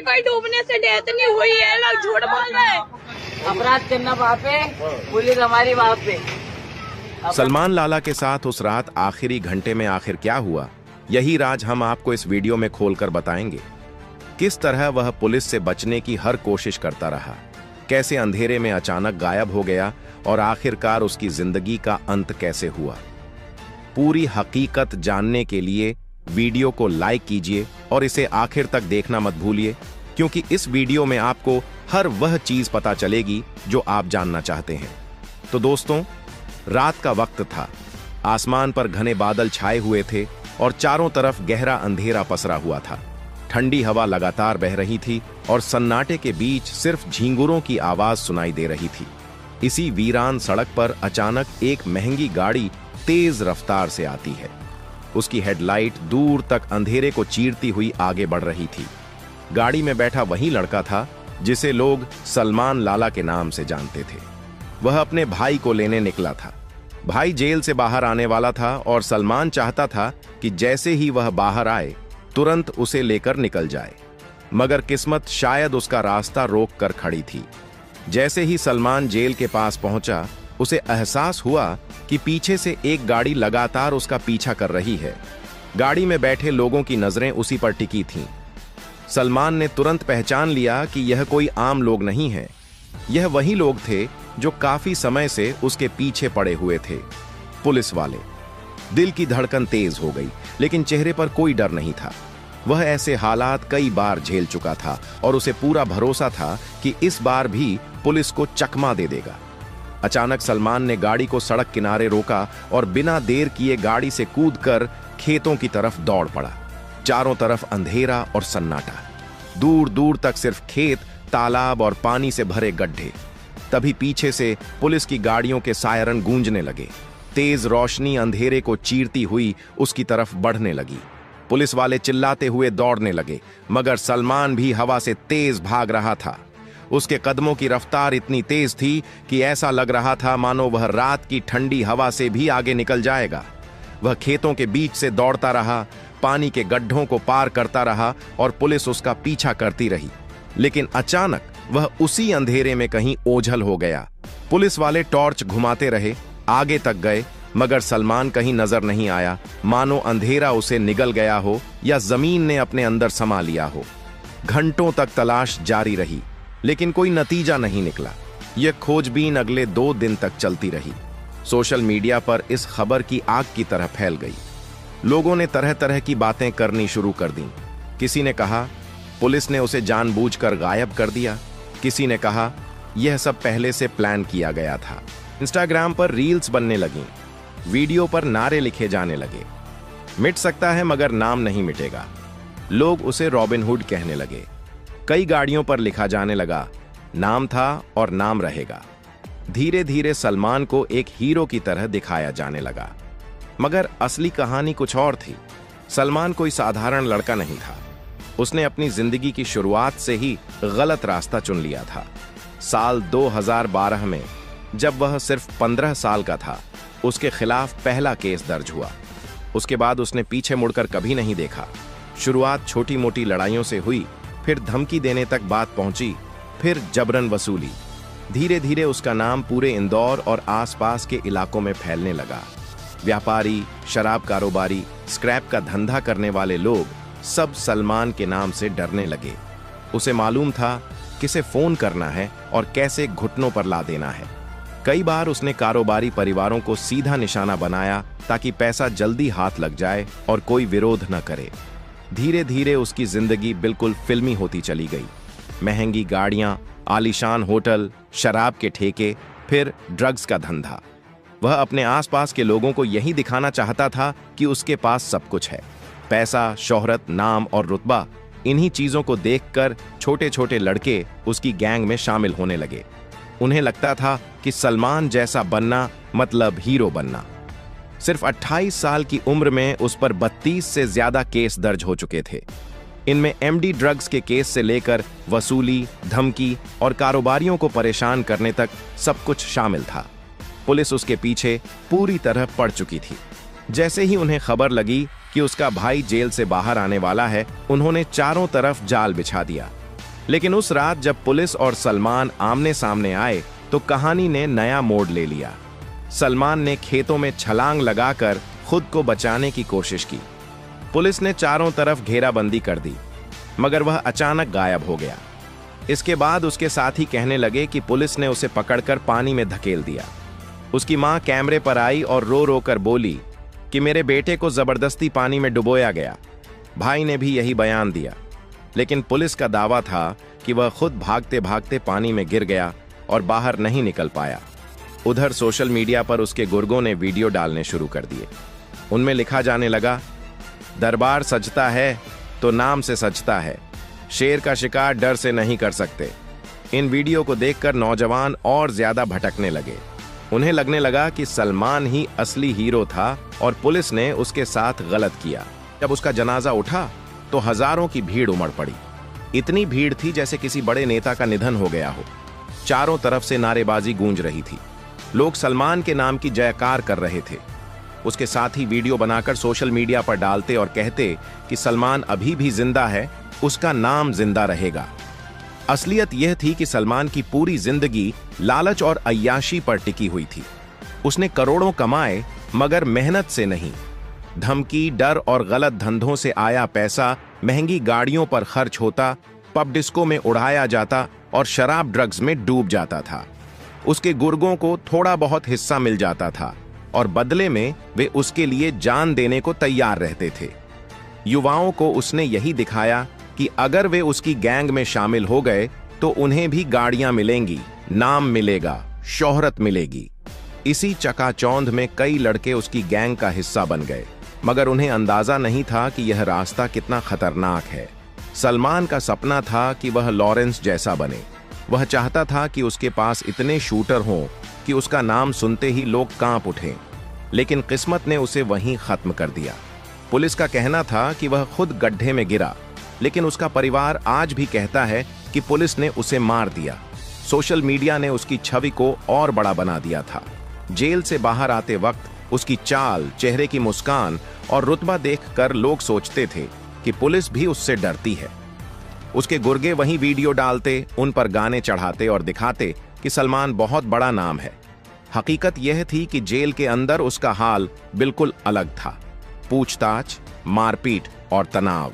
कोई डूबने से डेथ नहीं हुई है, लोग झूठ बोल रहे हैं। अपराध करना वहाँ पे, पुलिस हमारी वहाँ पे। सलमान लाला के साथ उस रात आखिरी घंटे में आखिर क्या हुआ, यही राज हम आपको इस वीडियो में खोलकर बताएंगे। किस तरह वह पुलिस से बचने की हर कोशिश करता रहा, कैसे अंधेरे में अचानक गायब हो गया और आखिरकार उसकी जिंदगी का अंत कैसे हुआ। पूरी हकीकत जानने के लिए वीडियो को लाइक कीजिए और इसे आखिर तक देखना मत भूलिए, क्योंकि इस वीडियो में आपको हर वह चीज पता चलेगी जो आप जानना चाहते हैं। तो दोस्तों, रात का वक्त था, आसमान पर घने बादल छाए हुए थे और चारों तरफ गहरा अंधेरा पसरा हुआ था। ठंडी हवा लगातार बह रही थी और सन्नाटे के बीच सिर्फ झींगुरों की आवाज सुनाई दे रही थी। इसी वीरान सड़क पर अचानक एक महंगी गाड़ी तेज रफ्तार से आती है। उसकी हेडलाइट दूर तक अंधेरे को चीरती हुई आगे बढ़ रही थी। गाड़ी में बैठा वही लड़का था जिसे लोग सलमान लाला के नाम से जानते थे। वह अपने भाई को लेने निकला था। भाई जेल से बाहर आने वाला था और सलमान चाहता था कि जैसे ही वह बाहर आए तुरंत उसे लेकर निकल जाए, मगर किस्मत शायद उसका रास्ता रोक कर खड़ी थी। जैसे ही सलमान जेल के पास पहुंचा, उसे एहसास हुआ कि पीछे से एक गाड़ी लगातार उसका पीछा कर रही है। गाड़ी में बैठे लोगों की नजरें उसी पर टिकी थीं। सलमान ने तुरंत पहचान लिया कि यह कोई आम लोग नहीं है, यह वही लोग थे जो काफी समय से उसके पीछे पड़े हुए थे, पुलिस वाले। दिल की धड़कन तेज हो गई, लेकिन चेहरे पर कोई डर नहीं था। वह ऐसे हालात कई बार झेल चुका था और उसे पूरा भरोसा था कि इस बार भी पुलिस को चकमा दे देगा। अचानक सलमान ने गाड़ी को सड़क किनारे रोका और बिना देर किए गाड़ी से कूदकर खेतों की तरफ दौड़ पड़ा। चारों तरफ अंधेरा और सन्नाटा, दूर दूर तक सिर्फ खेत, तालाब और पानी से भरे गड्ढे। तभी पीछे से पुलिस की गाड़ियों के सायरन गूंजने लगे। तेज रोशनी अंधेरे को चीरती हुई उसकी तरफ बढ़ने लगी। पुलिस वाले चिल्लाते हुए दौड़ने लगे, मगर सलमान भी हवा से तेज भाग रहा था। उसके कदमों की रफ्तार इतनी तेज थी कि ऐसा लग रहा था मानो वह रात की ठंडी हवा से भी आगे निकल जाएगा। वह खेतों के बीच से दौड़ता रहा, पानी के गड्ढों को पार करता रहा और पुलिस उसका पीछा करती रही। लेकिन अचानक वह उसी अंधेरे में कहीं ओझल हो गया। पुलिस वाले टॉर्च घुमाते रहे, आगे तक गए, मगर सलमान कहीं नजर नहीं आया, मानो अंधेरा उसे निगल गया हो या जमीन ने अपने अंदर समा लिया हो। घंटों तक तलाश जारी रही, लेकिन कोई नतीजा नहीं निकला। यह खोजबीन अगले 2 दिन तक चलती रही। सोशल मीडिया पर इस खबर की आग की तरह फैल गई। लोगों ने तरह तरह की बातें करनी शुरू कर दी। किसी ने कहा पुलिस ने उसे जानबूझकर गायब कर दिया, किसी ने कहा यह सब पहले से प्लान किया गया था। इंस्टाग्राम पर रील्स बनने लगीं, वीडियो पर नारे लिखे जाने लगे, मिट सकता है मगर नाम नहीं मिटेगा। लोग उसे रॉबिन हुड कहने लगे। कई गाड़ियों पर लिखा जाने लगा, नाम था और नाम रहेगा। धीरे धीरे सलमान को एक हीरो की तरह दिखाया जाने लगा, मगर असली कहानी कुछ और थी। सलमान कोई साधारण लड़का नहीं था। उसने अपनी जिंदगी की शुरुआत से ही गलत रास्ता चुन लिया था। साल 2012 में जब वह सिर्फ 15 साल का था, उसके खिलाफ पहला केस दर्ज हुआ। उसके बाद उसने पीछे मुड़कर कभी नहीं देखा। शुरुआत छोटी मोटी लड़ाइयों से हुई, फिर धमकी देने तक बात पहुंची, फिर जबरन वसूली। धीरे धीरे उसका नाम पूरे इंदौर और आसपास के इलाकों में फैलने लगा। व्यापारी, शराब कारोबारी, स्क्रैप का धंधा करने वाले लोग सब सलमान के नाम से डरने लगे। उसे मालूम था किसे फोन करना है और कैसे घुटनों पर ला देना है। कई बार उसने कारोबारी परिवारों को सीधा निशाना बनाया ताकि पैसा जल्दी हाथ लग जाए और कोई विरोध न करे। धीरे धीरे उसकी जिंदगी बिल्कुल फिल्मी होती चली गई। महंगी गाड़ियां, आलीशान होटल, शराब के ठेके, फिर ड्रग्स का धंधा। वह अपने आसपास के लोगों को यही दिखाना चाहता था कि उसके पास सब कुछ है। पैसा, शोहरत, नाम और रुतबा, इन्हीं चीजों को देखकर छोटे छोटे लड़के उसकी गैंग में शामिल होने लगे। उन्हें लगता था कि सलमान जैसा बनना मतलब हीरो बनना। सिर्फ 28 साल की उम्र में उस पर 32 से ज्यादा केस दर्ज हो चुके थे। इनमें एमडी ड्रग्स के केस से लेकर वसूली, धमकी और कारोबारियों को परेशान करने तक सब कुछ शामिल था। पुलिस उसके पीछे पूरी तरह पड़ चुकी थी। जैसे ही उन्हें खबर लगी कि उसका भाई जेल से बाहर आने वाला है, उन्होंने चारों तरफ जाल बिछा दिया। लेकिन उस रात जब पुलिस और सलमान आमने सामने आए तो कहानी ने नया मोड़ ले लिया। सलमान ने खेतों में छलांग लगाकर खुद को बचाने की कोशिश की। पुलिस ने चारों तरफ घेराबंदी कर दी, मगर वह अचानक गायब हो गया। इसके बाद उसके साथी कहने लगे कि पुलिस ने उसे पकड़कर पानी में धकेल दिया। उसकी मां कैमरे पर आई और रो रो कर बोली कि मेरे बेटे को जबरदस्ती पानी में डुबोया गया। भाई ने भी यही बयान दिया, लेकिन पुलिस का दावा था कि वह खुद भागते भागते पानी में गिर गया और बाहर नहीं निकल पाया। उधर सोशल मीडिया पर उसके गुर्गों ने वीडियो डालने शुरू कर दिए। उनमें लिखा जाने लगा, दरबार सजता है तो नाम से सजता है, शेर का शिकार डर से नहीं कर सकते। इन वीडियो को देखकर नौजवान और ज्यादा भटकने लगे। उन्हें लगने लगा कि सलमान ही असली हीरो था और पुलिस ने उसके साथ गलत किया। जब उसका जनाजा उठा तो हजारों की भीड़ उमड़ पड़ी। इतनी भीड़ थी जैसे किसी बड़े नेता का निधन हो गया हो। चारों तरफ से नारेबाजी गूंज रही थी। लोग सलमान के नाम की जयकार कर रहे थे। उसके साथ ही वीडियो बनाकर सोशल मीडिया पर डालते और कहते कि सलमान अभी भी जिंदा है, उसका नाम जिंदा रहेगा। असलियत यह थी कि सलमान की पूरी जिंदगी लालच और अय्याशी पर टिकी हुई थी। उसने करोड़ों कमाए, मगर मेहनत से नहीं। धमकी, डर और गलत धंधों से आया पैसा महंगी गाड़ियों पर खर्च होता, पब डिस्को में उड़ाया जाता और शराब ड्रग्स में डूब जाता था। उसके गुर्गों को थोड़ा बहुत हिस्सा मिल जाता था और बदले में वे उसके लिए जान देने को तैयार रहते थे। युवाओं को उसने यही दिखाया कि अगर वे उसकी गैंग में शामिल हो गए तो उन्हें भी गाड़ियां मिलेंगी, नाम मिलेगा, शोहरत मिलेगी। इसी चकाचौंध में कई लड़के उसकी गैंग का हिस्सा बन गए, मगर उन्हें अंदाजा नहीं था कि यह रास्ता कितना खतरनाक है। सलमान का सपना था कि वह लॉरेंस जैसा बने। वह चाहता था कि उसके पास इतने शूटर हों कि उसका नाम सुनते ही लोग कांप उठें, लेकिन किस्मत ने उसे वहीं खत्म कर दिया। पुलिस का कहना था कि वह खुद गड्ढे में गिरा, लेकिन उसका परिवार आज भी कहता है कि पुलिस ने उसे मार दिया। सोशल मीडिया ने उसकी छवि को और बड़ा बना दिया था। जेल से बाहर आते वक्त उसकी चाल, चेहरे की मुस्कान और रुतबा देखकर लोग सोचते थे कि पुलिस भी उससे डरती है। उसके गुर्गे वहीं वीडियो डालते, उन पर गाने चढ़ाते और दिखाते कि सलमान बहुत बड़ा नाम है। हकीकत यह थी कि जेल के अंदर उसका हाल बिल्कुल अलग था। पूछताछ, मारपीट और तनाव।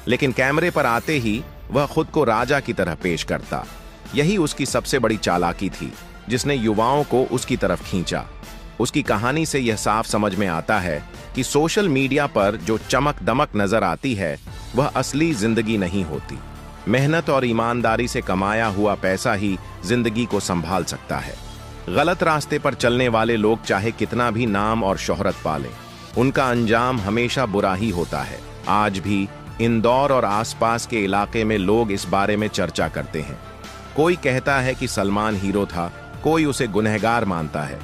लेकिन कैमरे पर आते ही वह खुद को राजा की तरह पेश करता। यही उसकी सबसे बड़ी चालाकी थी, जिसने युवाओं को उसकी तरफ खींचा। उसकी कहानी से यह साफ समझ में आता है कि सोशल मीडिया पर जो चमक दमक नजर आती है वह असली जिंदगी नहीं होती। मेहनत और ईमानदारी से कमाया हुआ पैसा ही जिंदगी को संभाल सकता है। गलत रास्ते पर चलने वाले लोग चाहे कितना भी नाम और शोहरत पालें, उनका अंजाम हमेशा बुरा ही होता है। आज भी इंदौर और आसपास के इलाके में लोग इस बारे में चर्चा करते हैं। कोई कहता है कि सलमान हीरो था, कोई उसे गुनहगार मानता है।